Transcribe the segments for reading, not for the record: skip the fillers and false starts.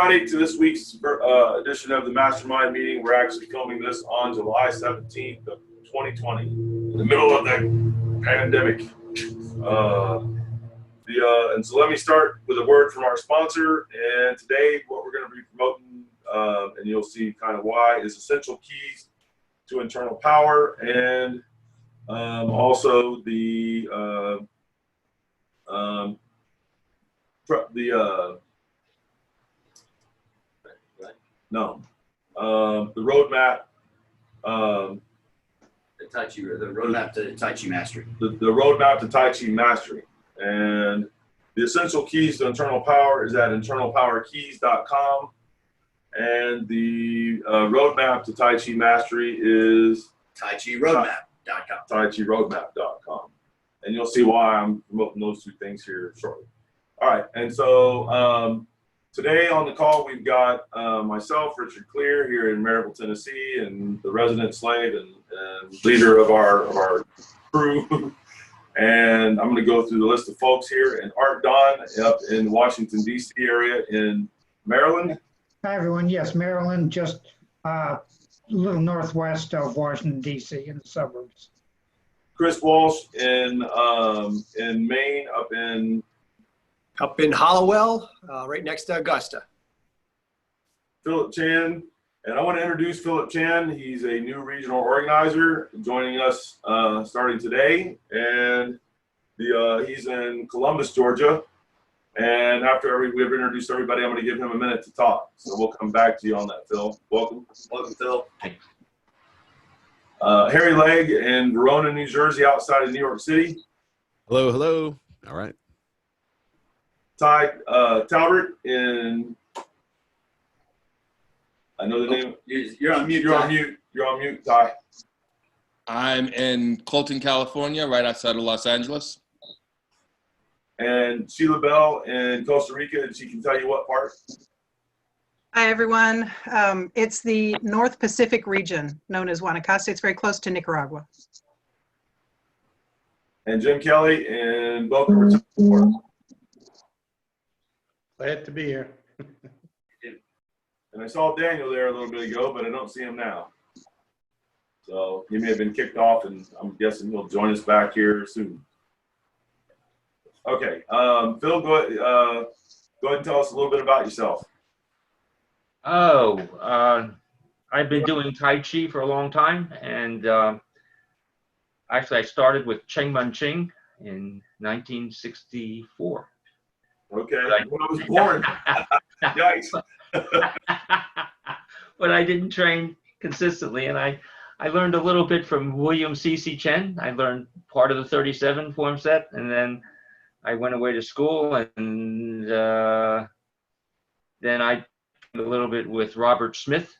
everybody to this week's edition of the Mastermind Meeting. We're actually filming this on July 17th of 2020, in the middle of the pandemic. And so let me start with a word from our sponsor. And today what we're going to be promoting, and you'll see kind of why, is essential keys to internal power, and also the roadmap. The roadmap to Tai Chi mastery. The roadmap to Tai Chi mastery. And the essential keys to internal power is at internalpowerkeys.com. And the roadmap to Tai Chi mastery is TaiChiRoadmap.com. TaiChiRoadmap.com. And you'll see why I'm promoting those two things here shortly. All right. And so today on the call, we've got myself, Richard Clear, here in Maryville, Tennessee, and the resident slave and leader of our crew. And I'm going to go through the list of folks here. And Art Don up in Washington, D.C. area in Maryland. Hi, everyone. Yes, Maryland, just a little northwest of Washington, D.C. in the suburbs. Chris Walsh in Maine, up in Hollowell, right next to Augusta. Philip Chan. And I want to introduce Philip Chan. He's a new regional organizer joining us starting today. And he's in Columbus, Georgia. And after we've introduced everybody, I'm going to give him a minute to talk. So we'll come back to you on that, Phil. Welcome. Welcome, Phil. Thanks. Harry Legg in Verona, New Jersey, outside of New York City. Hello, hello. All right. Ty Talbert in, I know the name. You're on mute. You're on mute. You're on mute, Ty. I'm in Colton, California, right outside of Los Angeles. And Sheila Bell in Costa Rica, and she can tell you what part. Hi, everyone. It's the North Pacific region known as Guanacaste. It's very close to Nicaragua. And Jim Kelly in Boca Raton, Florida. Glad to be here. And I saw Daniel there a little bit ago, but I don't see him now. So he may have been kicked off, and I'm guessing he'll join us back here soon. Okay, Phil, go ahead and tell us a little bit about yourself. I've been doing Tai Chi for a long time, and actually I started with Cheng Man Ching in 1964. Okay, when I was born. Yikes. But I didn't train consistently, and I learned a little bit from William C.C. Chen. I learned part of the 37 form set, and then I went away to school, and then I did a little bit with Robert Smith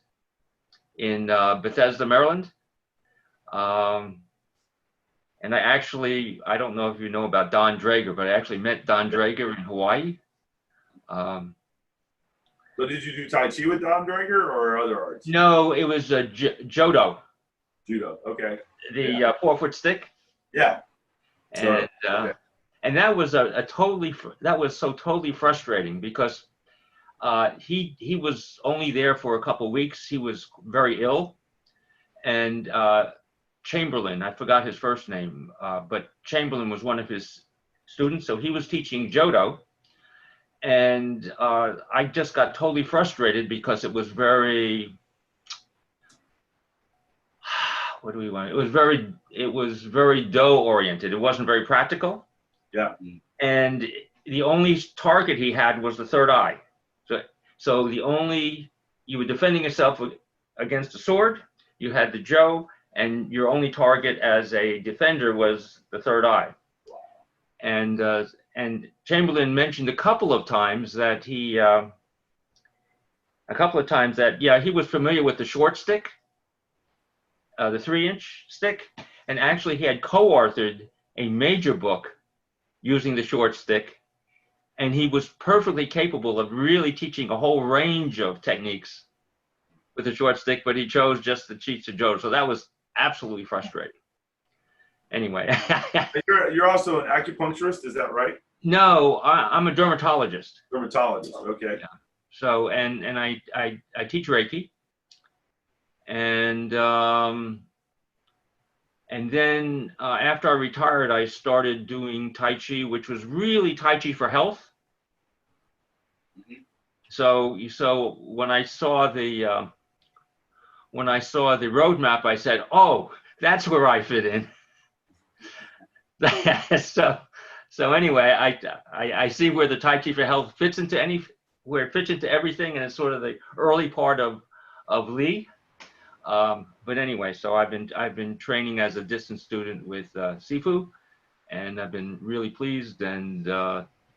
in Bethesda, Maryland. And I don't know if you know about Don Drager, but I actually met Don Drager in Hawaii. So did you do Tai Chi with Don Drager or other arts? No, it was Jodo. Judo, okay. The 4-foot stick. Yeah. And okay. And that was totally frustrating because he was only there for a couple of weeks. He was very ill, and Chamberlain, I forgot his first name, but Chamberlain was one of his students. So he was teaching Jodo, and I just got totally frustrated because it was very, what do we want? It was very dough oriented. It wasn't very practical. Yeah. And the only target he had was the third eye. So you were defending yourself against a sword, you had the Jo, and your only target as a defender was the third eye. And Chamberlain mentioned a couple of times that he was familiar with the short stick, the 3-inch stick, and actually he had co-authored a major book using the short stick, and he was perfectly capable of really teaching a whole range of techniques with the short stick, but he chose just to teach the Jo. So that was absolutely frustrating. Anyway. You're also an acupuncturist, is that right? No, I'm a dermatologist. Dermatologist, okay. Yeah. So and I teach Reiki, and then after I retired, I started doing Tai Chi, which was really Tai Chi for health. So when I saw the roadmap, I said, "Oh, that's where I fit in." So anyway, I see where the Tai Chi for health fits into where it fits into everything, and it's sort of the early part of Lee. But anyway, so I've been training as a distance student with Sifu, and I've been really pleased, and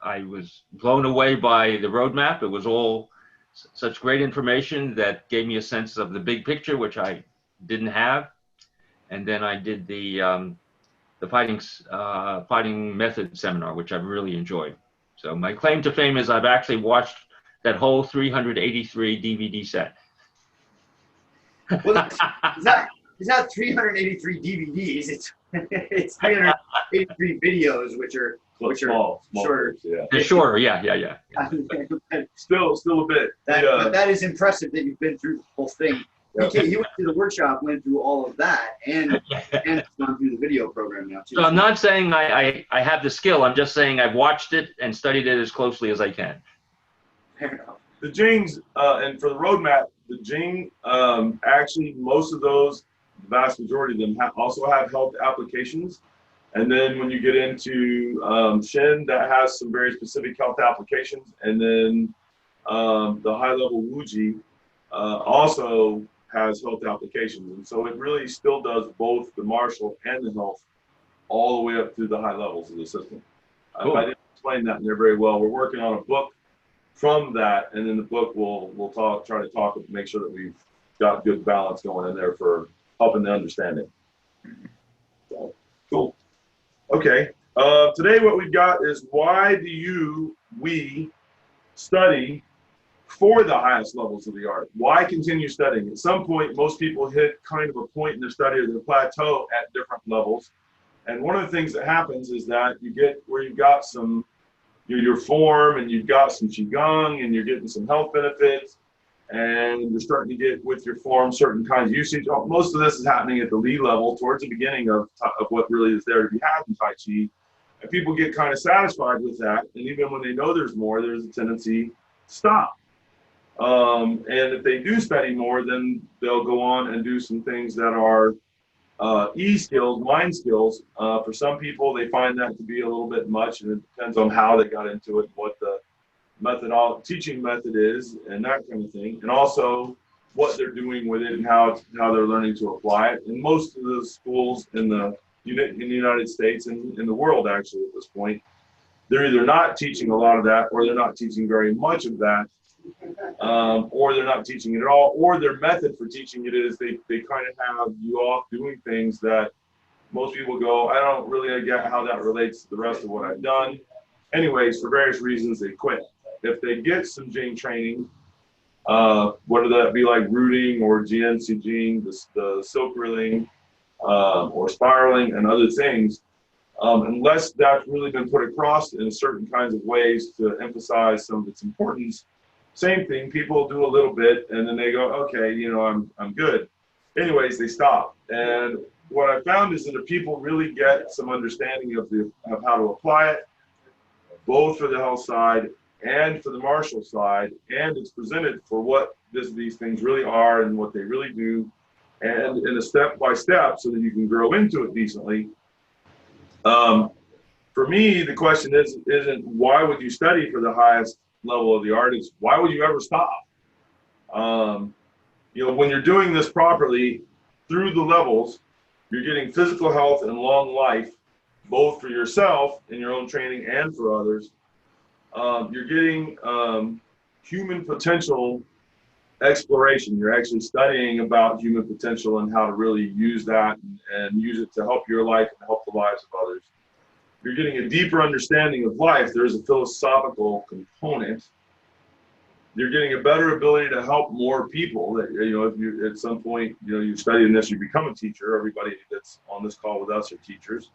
I was blown away by the roadmap. It was all such great information that gave me a sense of the big picture, which I didn't have. And then I did the fighting method seminar, which I've really enjoyed. So my claim to fame is I've actually watched that whole 383 DVD set. Well, it's not 383 DVDs. It's 383 videos, which are Small, shorter. yeah. They're shorter, yeah. Still a bit. But that is impressive that you've been through the whole thing. He went through the workshop, went through all of that, and gone through the video program now too. So I'm not saying I have the skill. I'm just saying I've watched it and studied it as closely as I can. Fair enough. The Jings, and for the roadmap, the Jing, actually most of those, the vast majority of them also have health applications. And then when you get into Shen, that has some very specific health applications. And then the high-level Wuji also has health applications. And so it really still does both the martial and the health all the way up through the high levels of the system. Cool. I didn't explain that in there very well. We're working on a book from that, and in the book we'll try to make sure that we've got good balance going in there for helping the understanding. So, cool. Okay. Today what we've got is why do we study for the highest levels of the art? Why continue studying? At some point, most people hit kind of a point in their study or their plateau at different levels. And one of the things that happens is that you get where you've got some your form, and you've got some qigong, and you're getting some health benefits, and you're starting to get with your form certain kinds of usage. Most of this is happening at the Li level, towards the beginning of what really is there to be had in Tai Chi, and people get kind of satisfied with that. And even when they know there's more, there's a tendency to stop. And if they do study more, then they'll go on and do some things that are skills, mind skills. For some people, they find that to be a little bit much, and it depends on how they got into it, what the teaching method is, and that kind of thing, and also what they're doing with it and how they're learning to apply it. And most of the schools in the United States and in the world, actually, at this point, they're either not teaching a lot of that, or they're not teaching very much of that, or they're not teaching it at all, or their method for teaching it is they kind of have you off doing things that most people go, I don't really get how that relates to the rest of what I've done. Anyways, for various reasons, they quit. If they get some Jing training, whether that be like rooting or GNC Jing, the silk reeling, or spiraling and other things, unless that's really been put across in certain kinds of ways to emphasize some of its importance, same thing, people do a little bit and then they go, okay, I'm good. Anyways, they stop. And what I found is that if people really get some understanding of how to apply it, both for the health side and for the martial side, and it's presented for what these things really are and what they really do, and in a step-by-step so that you can grow into it decently. For me, the question isn't why would you study for the highest level of the art, it's why would you ever stop? When you're doing this properly through the levels, you're getting physical health and long life, both for yourself in your own training and for others. You're getting human potential exploration. You're actually studying about human potential and how to really use that and use it to help your life and help the lives of others. You're getting a deeper understanding of life. There's a philosophical component. You're getting a better ability to help more people. That if you at some point you study in this, you become a teacher. Everybody that's on this call with us are teachers,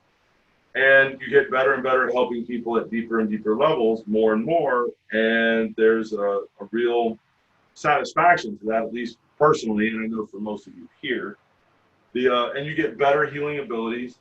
and you get better and better at helping people at deeper and deeper levels, more and more. And there's a real satisfaction to that, at least personally, and I know for most of you here. And you get better healing abilities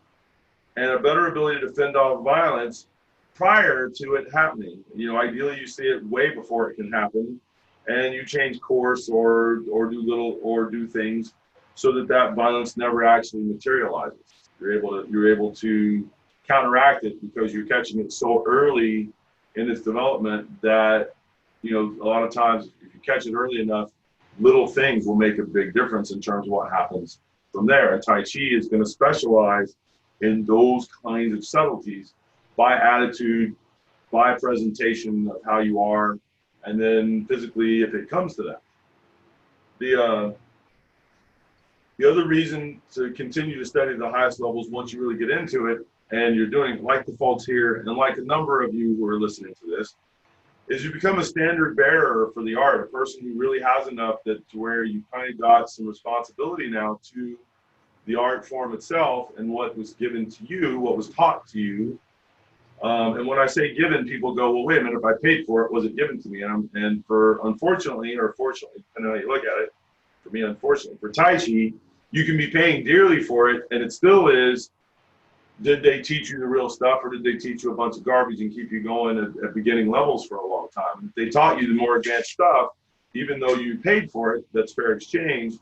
and a better ability to fend off violence prior to it happening. You know, ideally you see it way before it can happen, and you change course or do things so that that violence never actually materializes. You're able to counteract it because you're catching it so early in its development that, you know, a lot of times if you catch it early enough, little things will make a big difference in terms of what happens from there. And Tai Chi is going to specialize in those kinds of subtleties by attitude, by presentation of how you are, and then physically if it comes to that. The other reason to continue to study the highest levels once you really get into it, and you're doing like the folks here and like a number of you who are listening to this, is you become a standard bearer for the art, a person who really has enough that to where you kind of got some responsibility now to the art form itself and what was given to you, what was taught to you. And when I say given, people go, well, wait a minute, if I paid for it, was it given to me? And for unfortunately, or fortunately, depending on how you look at it, for me, unfortunately, for Tai Chi, you can be paying dearly for it, and it still is, did they teach you the real stuff, or did they teach you a bunch of garbage and keep you going at beginning levels for a long time? If they taught you the more advanced stuff, even though you paid for it, that's fair exchange.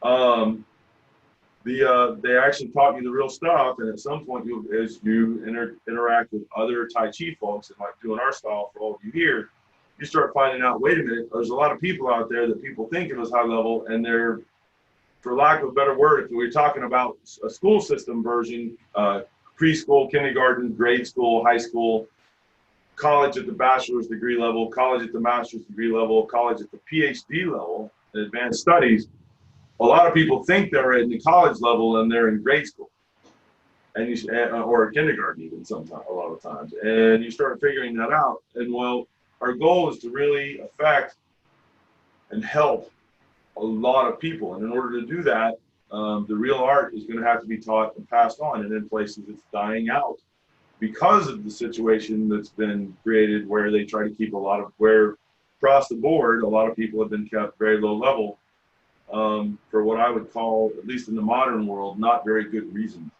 They actually taught you the real stuff, and at some point, as you interact with other Tai Chi folks, and like doing our style for all of you here, you start finding out, wait a minute, there's a lot of people out there that people think of as high level, and they're, for lack of a better word, if we're talking about a school system version, preschool, kindergarten, grade school, high school, college at the bachelor's degree level, college at the master's degree level, college at the PhD level, advanced studies, a lot of people think they're in the college level and they're in grade school, and or kindergarten even sometimes, a lot of times. And you start figuring that out. And well, our goal is to really affect and help a lot of people. And in order to do that, the real art is going to have to be taught and passed on. And in places it's dying out because of the situation that's been created where they try to keep where across the board, a lot of people have been kept very low level. For what I would call, at least in the modern world, not very good reasons.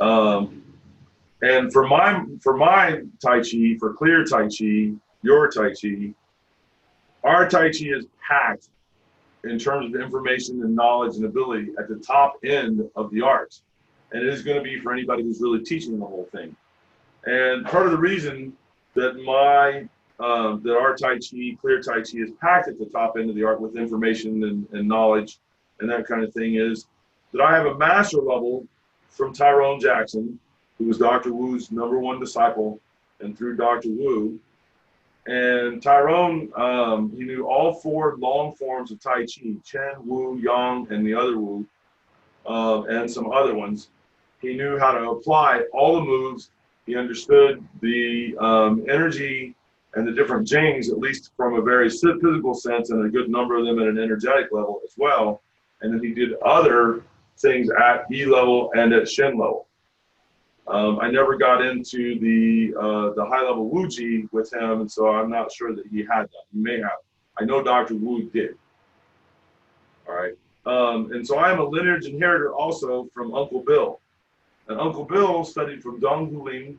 And for my Tai Chi, for Clear Tai Chi, your Tai Chi, our Tai Chi is packed in terms of information and knowledge and ability at the top end of the arts. And it is going to be for anybody who's really teaching the whole thing. And part of the reason that that our Tai Chi, Clear Tai Chi, is packed at the top end of the art with information and knowledge and that kind of thing is that I have a master level from Tyrone Jackson, who was Dr. Wu's #1 disciple, and through Dr. Wu. And Tyrone, he knew all 4 long forms of Tai Chi, Chen, Wu, Yang, and the other Wu, and some other ones. He knew how to apply all the moves. He understood the energy and the different jings, at least from a very physical sense, and a good number of them at an energetic level as well. And then he did other things at E level and at Shen level. I never got into the high level Wu-Ji with him, and so I'm not sure that he had that. He may have. I know Dr. Wu did. All right. And so I am a lineage inheritor also from Uncle Bill. And Uncle Bill studied from Dong Huling.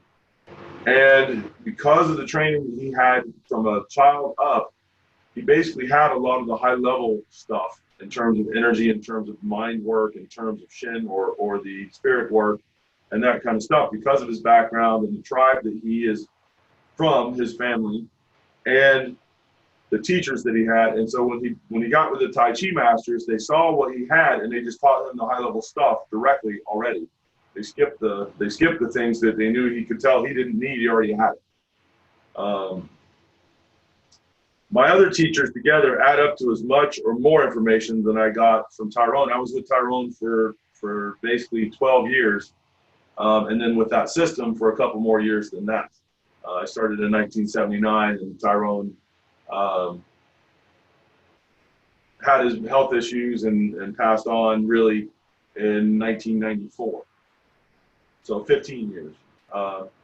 And because of the training that he had from a child up, he basically had a lot of the high level stuff in terms of energy, in terms of mind work, in terms of Shin or the spirit work and that kind of stuff because of his background and the tribe that he is from, his family, and the teachers that he had. And so when he got with the Tai Chi masters, they saw what he had and they just taught him the high level stuff directly already. They skipped the things that they knew he could tell he didn't need. He already had it. My other teachers together add up to as much or more information than I got from Tyrone. I was with Tyrone for basically 12 years, and then with that system for a couple more years than that. I started in 1979, and Tyrone had his health issues and passed on really in 1994. So 15 years.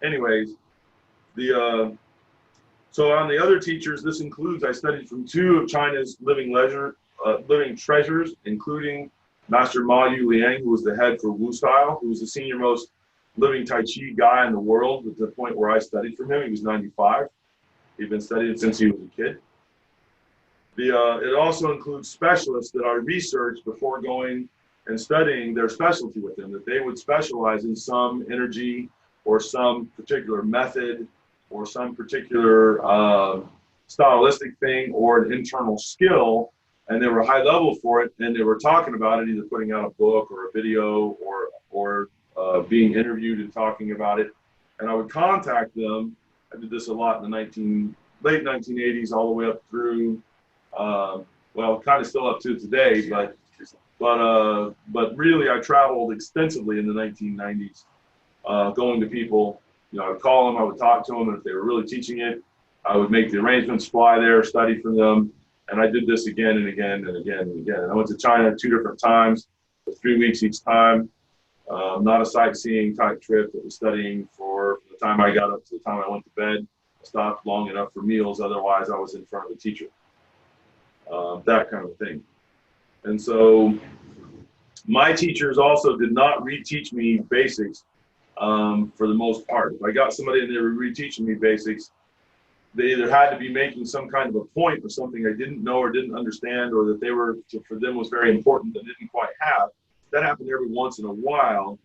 Anyways, So on the other teachers, this includes, I studied from 2 of China's living treasures, including Master Ma Yu Liang, who was the head for Wu Style, who was the senior most living Tai Chi guy in the world, at the point where I studied from him. He was 95. He'd been studying since he was a kid. It also includes specialists that I researched before going and studying their specialty with them, that they would specialize in some energy or some particular method or some particular stylistic thing or an internal skill, and they were high level for it, and they were talking about it, either putting out a book or a video or being interviewed and talking about it. And I would contact them. I did this a lot in the late 1980s all the way up through, well, kind of still up to today, but really I traveled extensively in the 1990s, going to people. You know, I would call them, I would talk to them, and if they were really teaching it, I would make the arrangements, fly there, study for them. And I did this again and again and again and again. And I went to China 2 different times, for 3 weeks each time. Not a sightseeing type trip. It was studying from the time I got up to the time I went to bed. I stopped long enough for meals, otherwise I was in front of the teacher. That kind of thing. And so my teachers also did not reteach me basics for the most part. If I got somebody and they were reteaching me basics, they either had to be making some kind of a point or something I didn't know or didn't understand, or that for them was very important that didn't quite have. That happened every once in a while.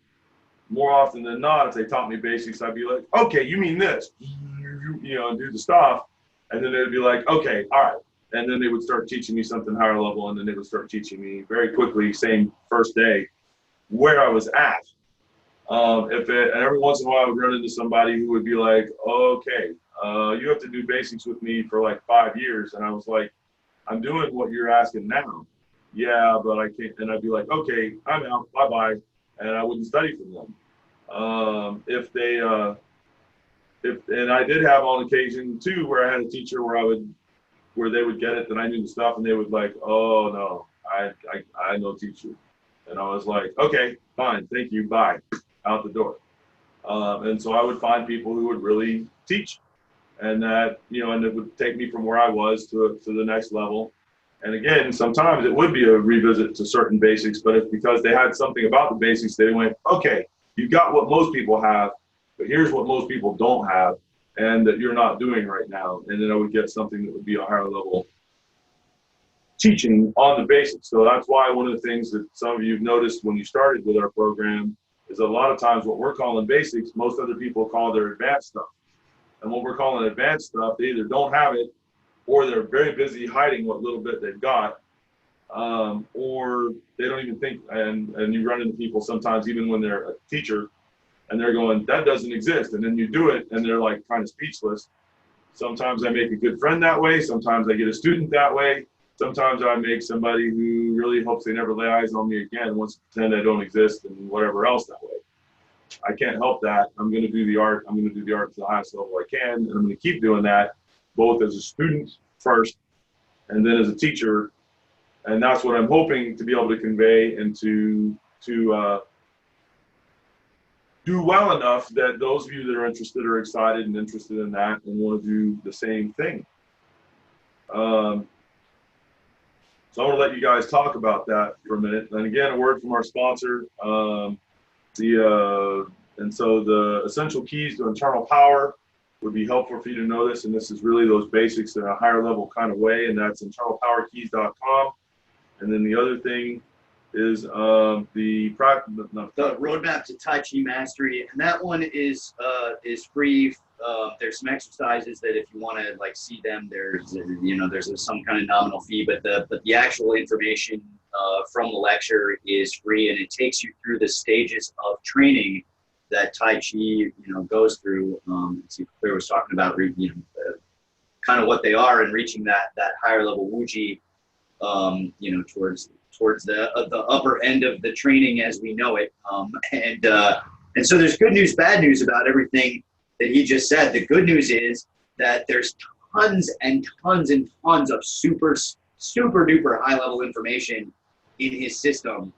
More often than not, if they taught me basics, I'd be like, okay, you mean this, you know, and do the stuff. And then they'd be like, okay, all right. And then they would start teaching me something higher level, and then they would start teaching me very quickly, same first day, where I was at. And every once in a while I would run into somebody who would be like, okay, you have to do basics with me for like 5 years. And I was like, I'm doing what you're asking now. Yeah, but I can't. And I'd be like, okay, I'm out, bye-bye. And I wouldn't study from them. And I did have on occasion too, where I had a teacher where they would get it, that I knew the stuff, and they would like, oh no, I no teach you. And I was like, okay, fine, thank you, bye, out the door. And so I would find people who would really teach, and that, you know, and it would take me from where I was to the next level. And again, sometimes it would be a revisit to certain basics, but it's because they had something about the basics, they went, okay, you got what most people have, but here's what most people don't have, and that you're not doing right now. And then I would get something that would be a higher level teaching on the basics. So that's why one of the things that some of you have noticed when you started with our program is a lot of times what we're calling basics, most other people call their advanced stuff. And what we're calling advanced stuff, they either don't have it, or they're very busy hiding what little bit they've got, or they don't even think, and you run into people sometimes, even when they're a teacher, and they're going, that doesn't exist. And then you do it, and they're like kind of speechless. Sometimes I make a good friend that way. Sometimes I get a student that way. Sometimes I make somebody who really hopes they never lay eyes on me again and wants to pretend I don't exist and whatever else that way. I can't help that. I'm going to do the art. I'm going to do the art to the highest level I can, and I'm going to keep doing that, both as a student first and then as a teacher. And that's what I'm hoping to be able to convey and to do well enough that those of you that are interested are excited and interested in that and want to do the same thing. So I'm going to let you guys talk about that for a minute. And again, a word from our sponsor. And so the essential keys to internal power would be helpful for you to know this. And this is really those basics in a higher level kind of way. And that's internalpowerkeys.com. And then the other thing is the roadmap to Tai Chi mastery, and that one is free. There's some exercises that if you want to like see them, there's some kind of nominal fee, but the actual information from the lecture is free, and it takes you through the stages of training that Tai Chi goes through. Sigung Clear was talking about kind of what they are and reaching that higher level Wuji, towards the upper end of the training as we know it. And so there's good news, bad news about everything that he just said. The good news is that there's tons and tons and tons of super duper high level information in his system.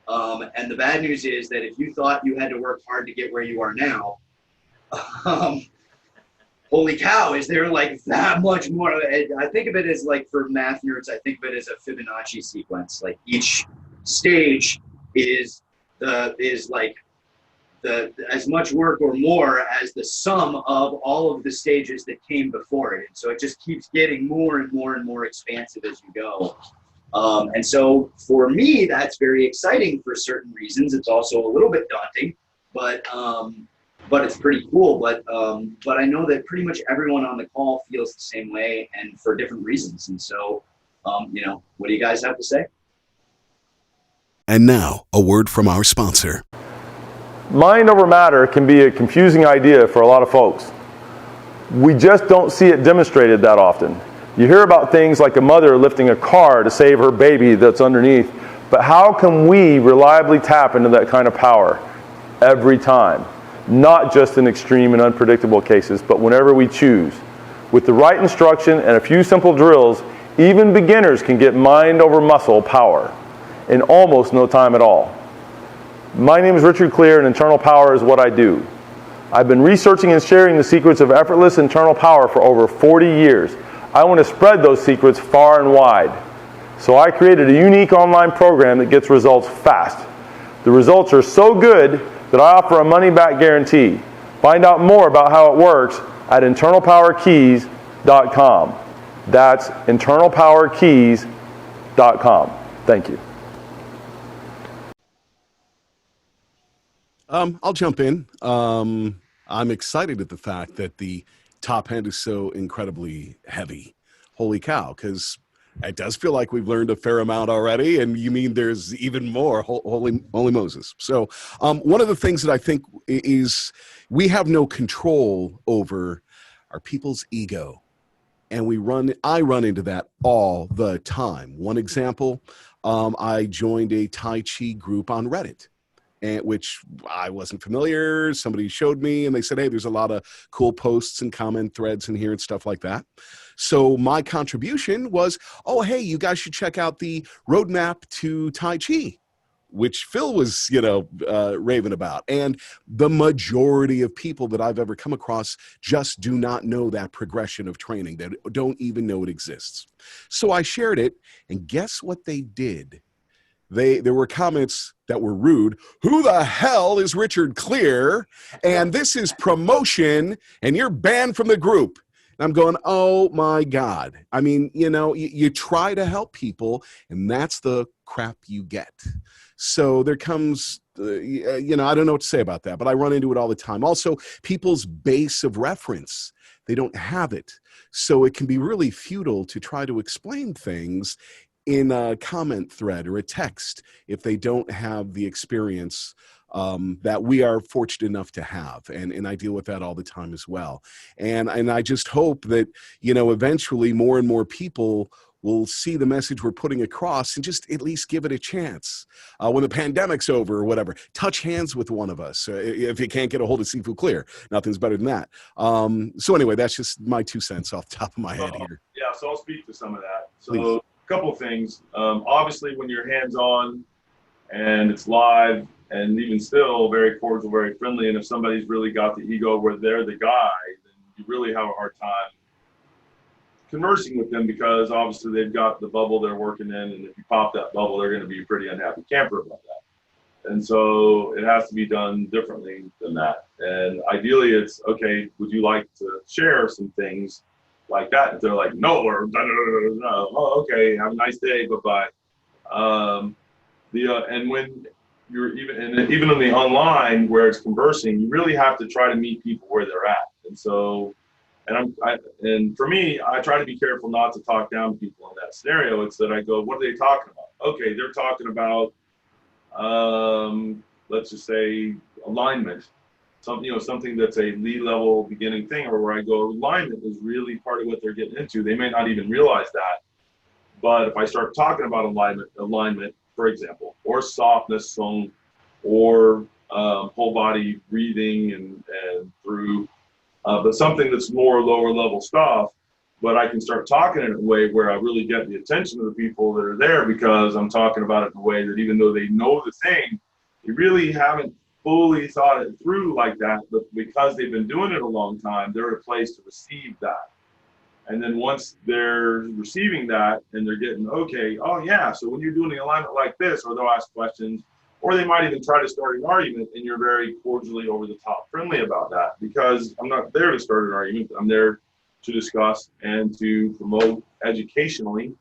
And the bad news is that if you thought you had to work hard to get where you are now, holy cow, is there like that much more? I think of it as like, for math nerds, I think of it as a Fibonacci sequence. Like each stage is like as much work or more as the sum of all of the stages that came before it. And so it just keeps getting more and more and more expansive as you go. And so for me, that's very exciting for certain reasons. It's also a little bit daunting, but it's pretty cool. But I know that pretty much everyone on the call feels the same way, and for different reasons. And so, you know, what do you guys have to say? And now, a word from our sponsor. Mind over matter can be a confusing idea for a lot of folks. We just don't see it demonstrated that often. You hear about things like a mother lifting a car to save her baby that's underneath, but how can we reliably tap into that kind of power every time? Not just in extreme and unpredictable cases, but whenever we choose. With the right instruction and a few simple drills, even beginners can get mind over muscle power in almost no time at all. My name is Richard Clear, and internal power is what I do. I've been researching and sharing the secrets of effortless internal power for over 40 years. I want to spread those secrets far and wide. So I created a unique online program that gets results fast. The results are so good that I offer a money-back guarantee. Find out more about how it works at internalpowerkeys.com. That's internalpowerkeys.com. Thank you. I'll jump in. I'm excited at the fact that the top end is so incredibly heavy. Holy cow, because it does feel like we've learned a fair amount already, and you mean there's even more. Holy Moses. So one of the things that I think is we have no control over are people's ego. And I run into that all the time. One example, I joined a Tai Chi group on Reddit, which I wasn't familiar. Somebody showed me and they said, hey, there's a lot of cool posts and comment threads in here and stuff like that. So my contribution was, oh, hey, you guys should check out the roadmap to Tai Chi, which Phil was, raving about. And the majority of people that I've ever come across just do not know that progression of training. They don't even know it exists. So I shared it, and guess what they did? There were comments that were rude. Who the hell is Richard Clear? And this is promotion, and you're banned from the group. And I'm going, oh my God. I mean, you try to help people, and that's the crap you get. So there comes, I don't know what to say about that, but I run into it all the time. Also, people's base of reference, they don't have it. So it can be really futile to try to explain things in a comment thread or a text if they don't have the experience that we are fortunate enough to have. And I deal with that all the time as well. And I just hope that, eventually more and more people will see the message we're putting across and just at least give it a chance. When the pandemic's over or whatever, touch hands with one of us. If you can't get a hold of Sigung Clear, nothing's better than that. So anyway, that's just my 2 cents off the top of my head here. Yeah, so I'll speak to some of that. So Please. a couple of things. Obviously, when you're hands-on and it's live and even still very cordial, very friendly, and if somebody's really got the ego where they're the guy, then you really have a hard time conversing with them because obviously they've got the bubble they're working in, and if you pop that bubble, they're going to be a pretty unhappy camper about that. And so it has to be done differently than that. And ideally it's, okay, would you like to share some things like that? If they're like, no, or no, oh, okay, have a nice day, bye-bye. And when you're even on the online where it's conversing, you really have to try to meet people where they're at. And so, and for me, I try to be careful not to talk down to people in that scenario. It's that I go, what are they talking about? Okay, they're talking about, let's just say alignment, something that's a lead level beginning thing, or where I go, alignment is really part of what they're getting into. They may not even realize that, but if I start talking about alignment, for example, or softness, or whole body breathing and through. But something that's more lower level stuff, but I can start talking in a way where I really get the attention of the people that are there because I'm talking about it in a way that even though they know the thing, they really haven't fully thought it through like that, but because they've been doing it a long time, they're at a place to receive that. And then once they're receiving that and they're getting, okay, oh yeah, so when you're doing the alignment like this, or they'll ask questions, or they might even try to start an argument, and you're very cordially over the top friendly about that, because I'm not there to start an argument. I'm there to discuss and to promote educationally.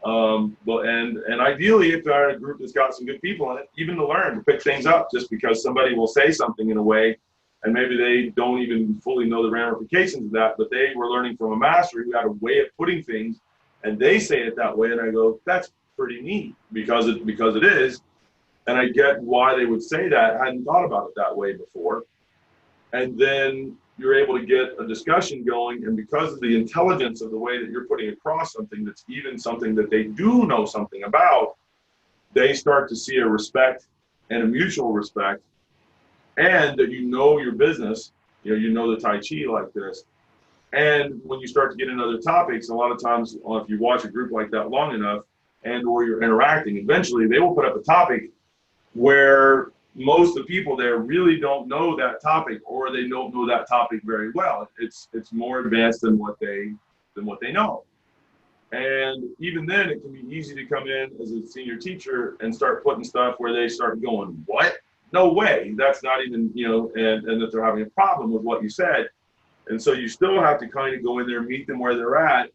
And ideally, if they're in a group that's got some good people in it, even to learn, to pick things up, just because somebody will say something in a way, and maybe they don't even fully know the ramifications of that, but they were learning from a master who had a way of putting things, and they say it that way, and I go, that's pretty neat, because it is, and I get why they would say that. I hadn't thought about it that way before. And then you're able to get a discussion going, and because of the intelligence of the way that you're putting across something that's even something that they do know something about, they start to see a respect and a mutual respect, and that you know your business, you know the Tai Chi like this. And when you start to get into other topics, a lot of times if you watch a group like that long enough and or you're interacting, eventually they will put up a topic where most of the people there really don't know that topic, or they don't know that topic very well. It's more advanced than what they know. And even then, it can be easy to come in as a senior teacher and start putting stuff where they start going, what? No way. That's not even, and that they're having a problem with what you said. And so you still have to kind of go in there, meet them where they're at,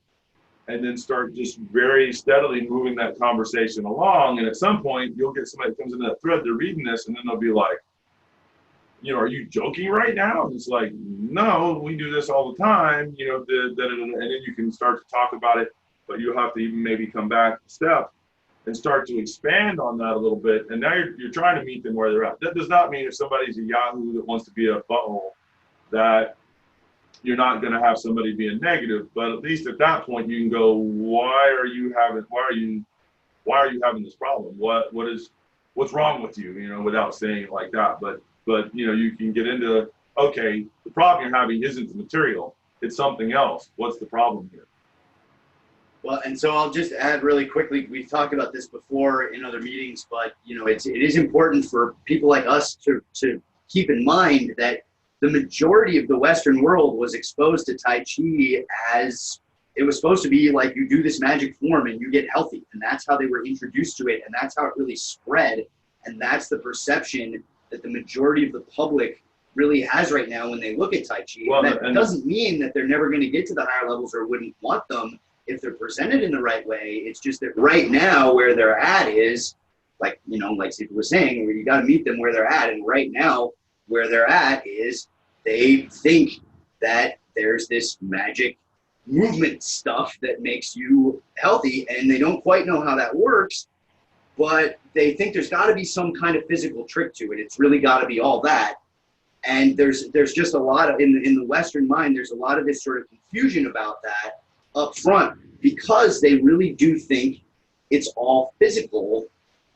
and then start just very steadily moving that conversation along. And at some point, you'll get somebody that comes into that thread, they're reading this, and then they'll be like, are you joking right now? And it's like, no, we do this all the time, and then you can start to talk about it, but you have to even maybe come back a step and start to expand on that a little bit. And now you're trying to meet them where they're at. That does not mean if somebody's a yahoo that wants to be a butthole, that you're not going to have somebody being negative, but at least at that point you can go, why are you having this problem? What's wrong with you? Without saying it like that, but you can get into, okay, the problem you're having isn't the material, it's something else. What's the problem here? Well, and so I'll just add really quickly, we've talked about this before in other meetings, but it is important for people like us to keep in mind that the majority of the Western world was exposed to Tai Chi as it was supposed to be like you do this magic form and you get healthy. And that's how they were introduced to it. And that's how it really spread. And that's the perception that the majority of the public really has right now when they look at Tai Chi. Well, and that doesn't mean that they're never going to get to the higher levels or wouldn't want them if they're presented in the right way. It's just that right now where they're at is like Sifu was saying, where you got to meet them where they're at. And right now where they're at is they think that there's this magic movement stuff that makes you healthy, and they don't quite know how that works, but they think there's got to be some kind of physical trick to it. It's really got to be all that. And there's just a lot of, in the Western mind, there's a lot of this sort of confusion about that up front, because they really do think it's all physical.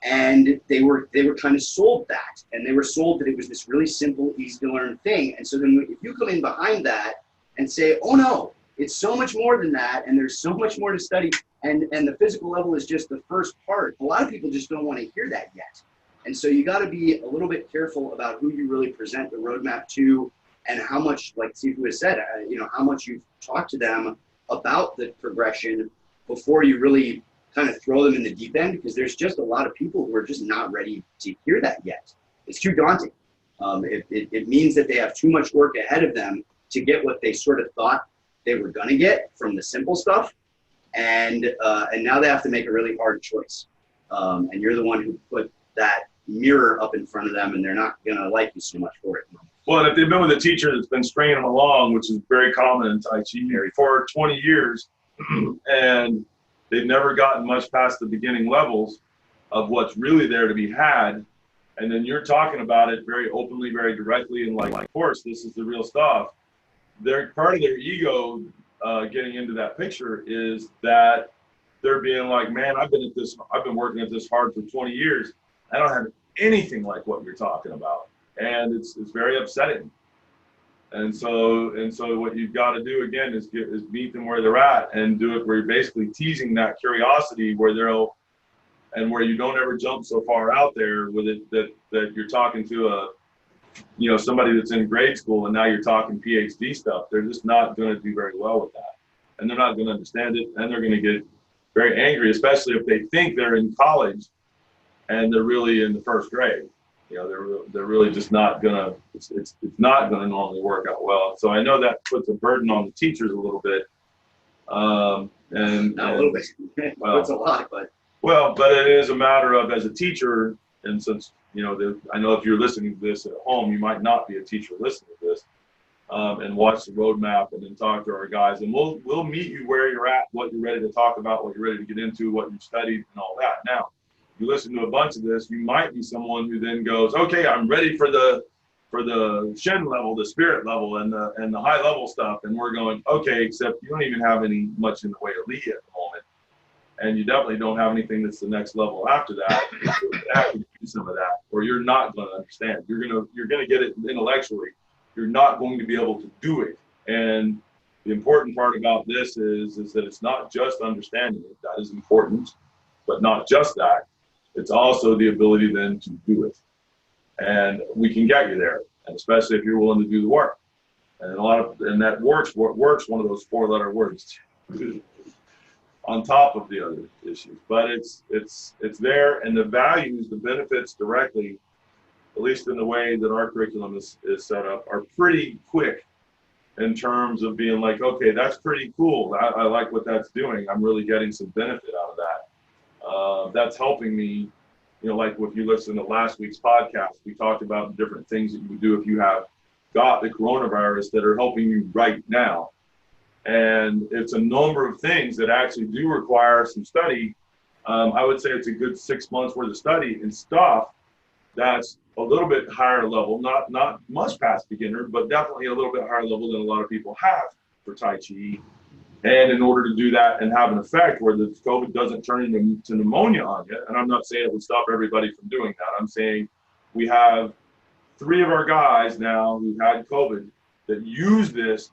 And they were kind of sold that, and they were sold that it was this really simple, easy to learn thing. And so then if you come in behind that and say, oh no, it's so much more than that, and there's so much more to study, and the physical level is just the first part, a lot of people just don't want to hear that yet. And so you got to be a little bit careful about who you really present the roadmap to, and how much, like Sifu has said, how much you've talked to them about the progression before you really kind of throw them in the deep end, because there's just a lot of people who are just not ready to hear that yet. It's too daunting. It means that they have too much work ahead of them to get what they sort of thought they were going to get from the simple stuff. And now they have to make a really hard choice. And you're the one who put that mirror up in front of them, and they're not going to like you so much for it. Well, if they've been with a teacher that's been stringing them along, which is very common in Tai Chi for 20 years, and they've never gotten much past the beginning levels of what's really there to be had. And then you're talking about it very openly, very directly, and like, of course, this is the real stuff. They're part of their ego getting into that picture is that they're being like, man, I've been working at this hard for 20 years. I don't have anything like what you're talking about. And it's very upsetting. And so what you've got to do again is meet them where they're at, and do it where you're basically teasing that curiosity where you don't ever jump so far out there with it that you're talking to you know, somebody that's in grade school and now you're talking PhD stuff, they're just not going to do very well with that. And they're not going to understand it, and they're going to get very angry, especially if they think they're in college and they're really in the first grade. You know, they're really just not gonna. It's not gonna normally work out well. So I know that puts a burden on the teachers a little bit. And Not a little bit. Well, It's a lot, but but it is a matter of, as a teacher, and since you know, I know if you're listening to this at home, you might not be a teacher listening to this, and watch the roadmap and then talk to our guys, and we'll meet you where you're at, what you're ready to talk about, what you're ready to get into, what you've studied, and all that. Now, you listen to a bunch of this, you might be someone who then goes, okay, I'm ready for the Shen level, the spirit level, and the high level stuff. And we're going, okay, except you don't even have any much in the way of Lee at the moment, and you definitely don't have anything that's the next level after that. You have to do some of that, or you're not going to understand. You're gonna get it intellectually. You're not going to be able to do it. And the important part about this is that it's not just understanding it. That is important, but not just that. It's also the ability then to do it. And we can get you there, and especially if you're willing to do the work. And that works one of those 4-letter words on top of the other issues. But it's there, and the values, the benefits directly, at least in the way that our curriculum is set up, are pretty quick in terms of being like, okay, that's pretty cool. I like what that's doing. I'm really getting some benefit out of that. That's helping me, you know, like if you listen to last week's podcast, we talked about different things that you would do if you have got the coronavirus that are helping you right now. And it's a number of things that actually do require some study. I would say it's a good 6 months worth of study and stuff that's a little bit higher level, not much past beginner, but definitely a little bit higher level than a lot of people have for Tai Chi. And in order to do that and have an effect where the COVID doesn't turn into pneumonia on you, and I'm not saying it would stop everybody from doing that. I'm saying we have 3 of our guys now who had COVID that used this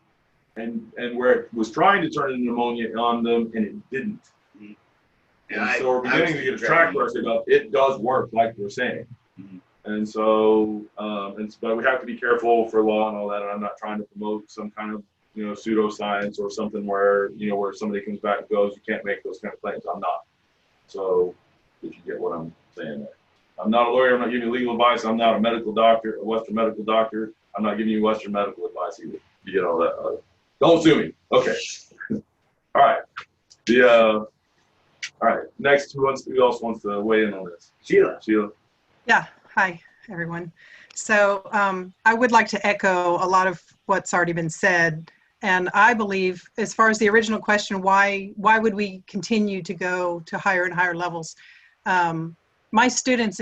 and where it was trying to turn into pneumonia on them and it didn't. And so we're beginning to get a track record of it does work, like we're saying. And so, but we have to be careful for law and all that. And I'm not trying to promote some kind of, you know, pseudoscience or something where, you know, where somebody comes back and goes, you can't make those kind of claims. I'm not. So if you get what I'm saying there. I'm not a lawyer. I'm not giving you legal advice. I'm not a medical doctor, a Western medical doctor. I'm not giving you Western medical advice either. You get all that. Don't sue me. Okay. All right. All right. Next, who else wants to weigh in on this? Sheila. Yeah. Hi, everyone. So I would like to echo a lot of what's already been said. And I believe, as far as the original question, why would we continue to go to higher and higher levels? My students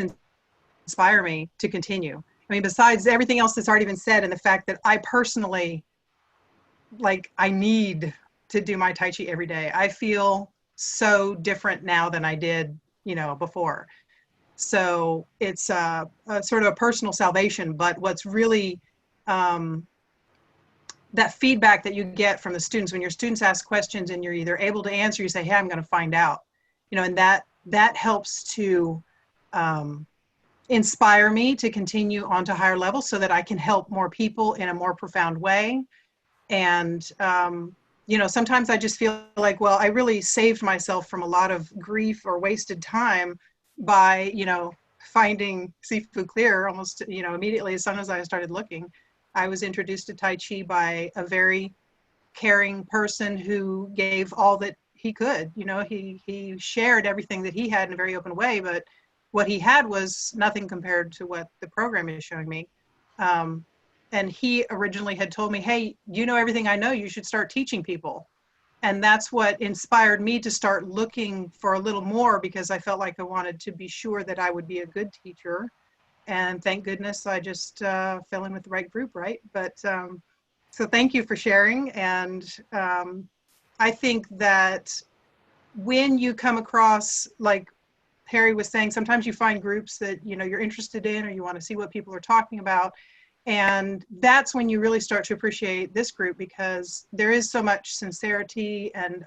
inspire me to continue. I mean, besides everything else that's already been said, and the fact that I personally, I need to do my Tai Chi every day. I feel so different now than I did, you know, before. So it's a sort of a personal salvation, but what's really, that feedback that you get from the students, when your students ask questions and you're either able to answer, you say, hey, I'm going to find out, you know, and that helps to inspire me to continue on to higher levels so that I can help more people in a more profound way. And, you know, sometimes I just feel like, well, I really saved myself from a lot of grief or wasted time by, you know, finding Sigung Clear almost, you know, immediately as soon as I started looking. I was introduced to Tai Chi by a very caring person who gave all that he could. You know, he shared everything that he had in a very open way, but what he had was nothing compared to what the program is showing me. And he originally had told me, hey, you know everything I know, you should start teaching people. And that's what inspired me to start looking for a little more, because I felt like I wanted to be sure that I would be a good teacher. And thank goodness I just fell in with the right group, right? But so thank you for sharing. And I think that when you come across, like Harry was saying, sometimes you find groups that, you know, you're interested in, or you want to see what people are talking about. And that's when you really start to appreciate this group, because there is so much sincerity and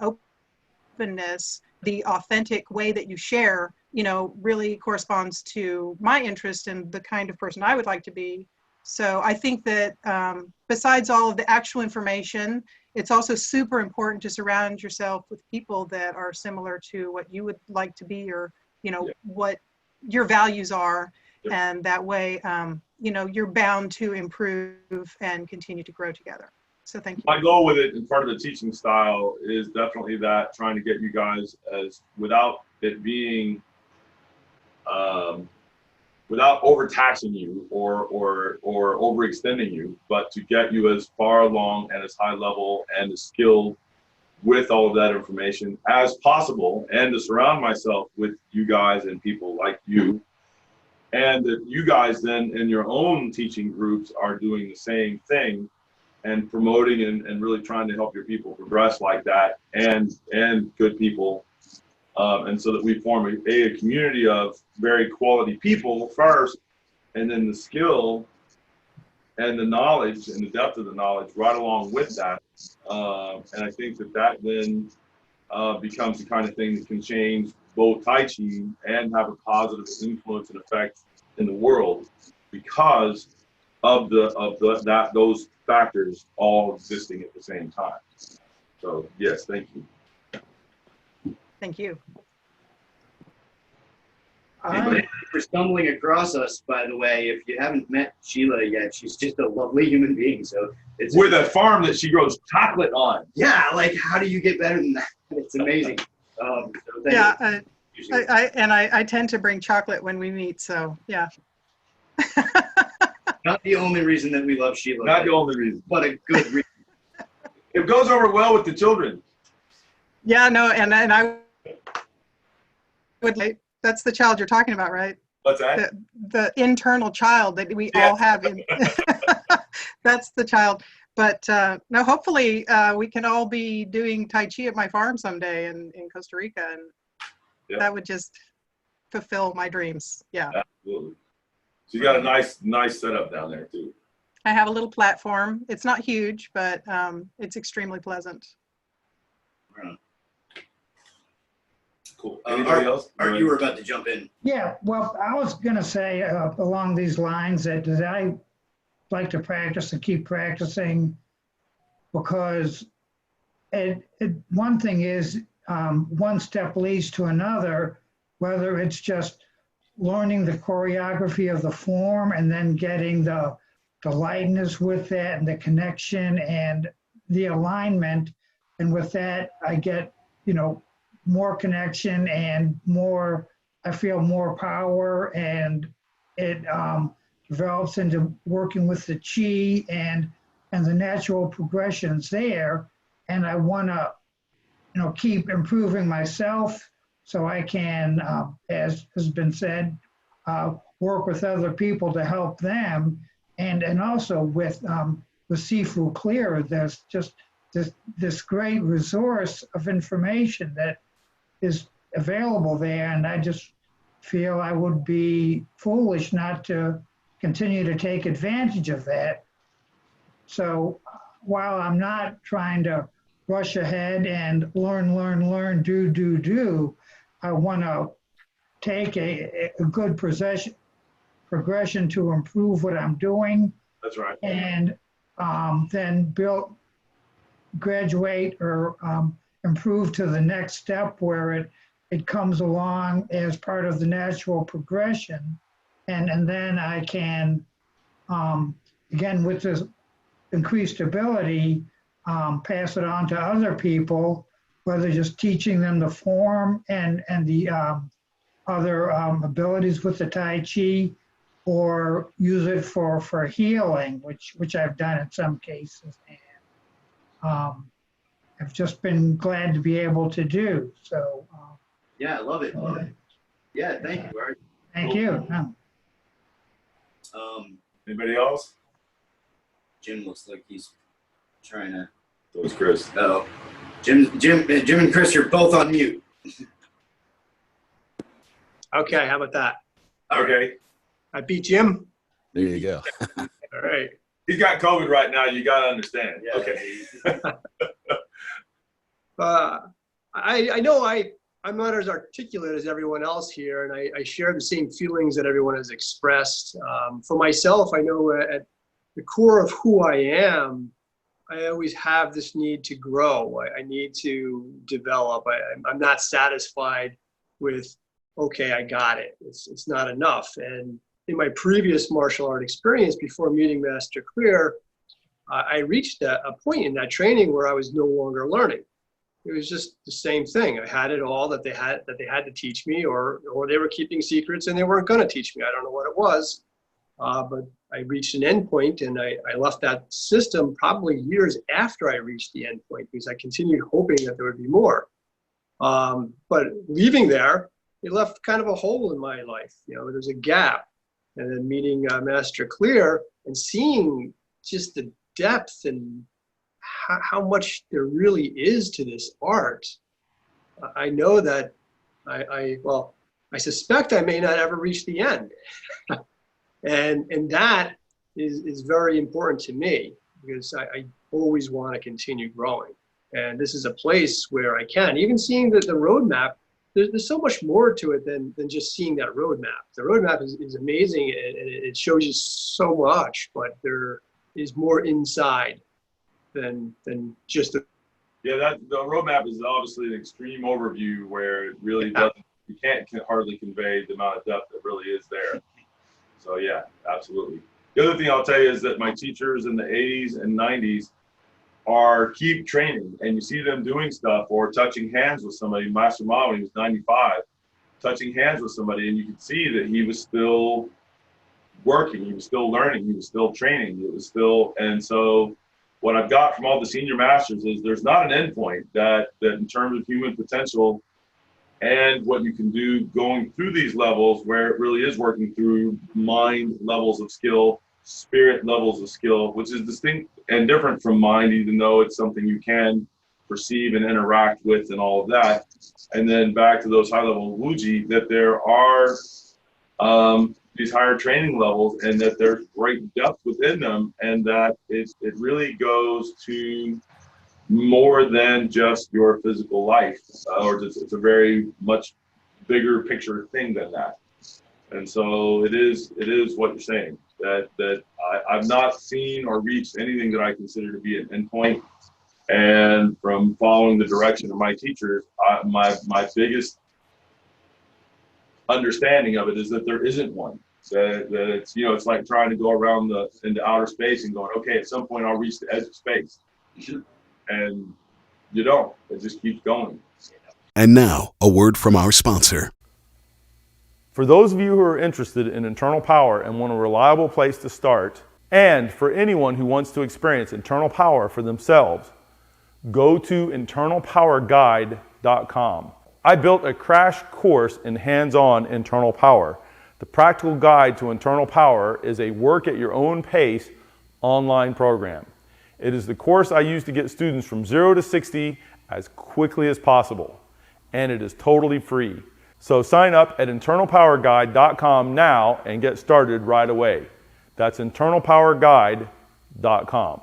openness. The authentic way that you share, you know, really corresponds to my interest and the kind of person I would like to be. So I think that besides all of the actual information, it's also super important to surround yourself with people that are similar to what you would like to be, or, you know, what your values are. And that way, you know, you're bound to improve and continue to grow together. So thank you. My goal with it, and part of the teaching style, is definitely that, trying to get you guys, as without it being, without overtaxing you or overextending you, but to get you as far along and as high level and as skilled with all of that information as possible, and to surround myself with you guys and people like you. And that you guys then in your own teaching groups are doing the same thing and promoting and really trying to help your people progress like that, and good people. And so that we form a community of very quality people first, and then the skill and the knowledge and the depth of the knowledge right along with that. And I think that then becomes the kind of thing that can change both Tai Chi and have a positive influence and effect in the world, because of those factors all existing at the same time. So yes, thank you. Thank you. Thanks for stumbling across us, by the way. If you haven't met Sheila yet, she's just a lovely human being. So it's with a farm that she grows chocolate on. Yeah, like how do you get better than that? It's amazing. So yeah, I tend to bring chocolate when we meet. So yeah. Not the only reason that we love Sheila. Not the only reason, but a good reason. It goes over well with the children. Yeah, no, and I would like. That's the child you're talking about, right? What's that? The internal child that we all have. That's the child. But no, hopefully we can all be doing Tai Chi at my farm someday in Costa Rica. And that would just fulfill my dreams. Yeah. Absolutely. So you got a nice setup down there too. I have a little platform. It's not huge, but it's extremely pleasant. Right. Cool. Anybody else? Art, you were about to jump in. Yeah, well, I was going to say along these lines that I like to practice and keep practicing, because one thing is one step leads to another, whether it's just learning the choreography of the form and then getting the lightness with that and the connection and the alignment. And with that, I get, you know, more connection and more, I feel more power, and it develops into working with the chi and the natural progressions there. And I want to, you know, keep improving myself so I can, as has been said, work with other people to help them. And also with Sigung Clear, there's just this great resource of information that is available there, and I just feel I would be foolish not to continue to take advantage of that. So while I'm not trying to rush ahead and learn, do, I want to take a good progression to improve what I'm doing. That's right. And then graduate or improve to the next step where it comes along as part of the natural progression. And then I can, again, with this increased ability, pass it on to other people, whether just teaching them the form and the other abilities with the Tai Chi, or use it for healing, which I've done in some cases. And I've just been glad to be able to do. So yeah, I love it. Yeah, thank you, Art. Thank you. Anybody else? Jim looks like he's trying to. That was Chris. Oh, Jim and Chris, you're both on mute. Okay, how about that? Okay. I beat Jim. There you go. All right. He's got COVID right now. You got to understand. Yeah. Okay. I know I I'm not as articulate as everyone else here, and I share the same feelings that everyone has expressed. For myself, I know at the core of who I am, I always have this need to grow. I need to develop. I'm not satisfied with, okay, I got it. It's not enough. And in my previous martial art experience before meeting Master Clear, I reached a point in that training where I was no longer learning. It was just the same thing. I had it all that they had to teach me, or they were keeping secrets and they weren't going to teach me. I don't know what it was, but I reached an end point, and I left that system probably years after I reached the end point because I continued hoping that there would be more. But leaving there, it left kind of a hole in my life. There's a gap. And then meeting Master Clear and seeing just the depth and how much there really is to this art, I know that I suspect I may not ever reach the end. and that is very important to me because I always want to continue growing. And this is a place where I can, even seeing the roadmap, there's so much more to it than just seeing that roadmap. The roadmap is amazing and it shows you so much, but there is more inside than just the. Yeah, the roadmap is obviously an extreme overview where it really doesn't, you can't hardly convey the amount of depth that really is there. So yeah, absolutely. The other thing I'll tell you is that my teachers in the 80s and 90s keep training, and you see them doing stuff or touching hands with somebody. Master Ma, when he was 95, touching hands with somebody, and you could see that he was still working, he was still learning, he was still training, it was still. And so what I've got from all the senior masters is there's not an end point that in terms of human potential and what you can do going through these levels, where it really is working through mind levels of skill, spirit levels of skill, which is distinct and different from mind, even though it's something you can perceive and interact with and all of that. And then back to those high level Wuji, that there are these higher training levels and that there's great depth within them, and that it really goes to more than just your physical life, or it's a very much bigger picture thing than that. And so it is what you're saying, that I've not seen or reached anything that I consider to be an endpoint. And from following the direction of my teachers, my biggest understanding of it is that there isn't one. That it's, it's like trying to go around into outer space and going, okay, at some point I'll reach the edge of space. And you don't. It just keeps going. And now, a word from our sponsor. For those of you who are interested in internal power and want a reliable place to start, and for anyone who wants to experience internal power for themselves, go to internalpowerguide.com. I built a crash course in hands-on internal power. The practical guide to internal power is a work at your own pace online program. It is the course I use to get students from 0 to 60 as quickly as possible, and it is totally free. So sign up at internalpowerguide.com now and get started right away. That's internalpowerguide.com.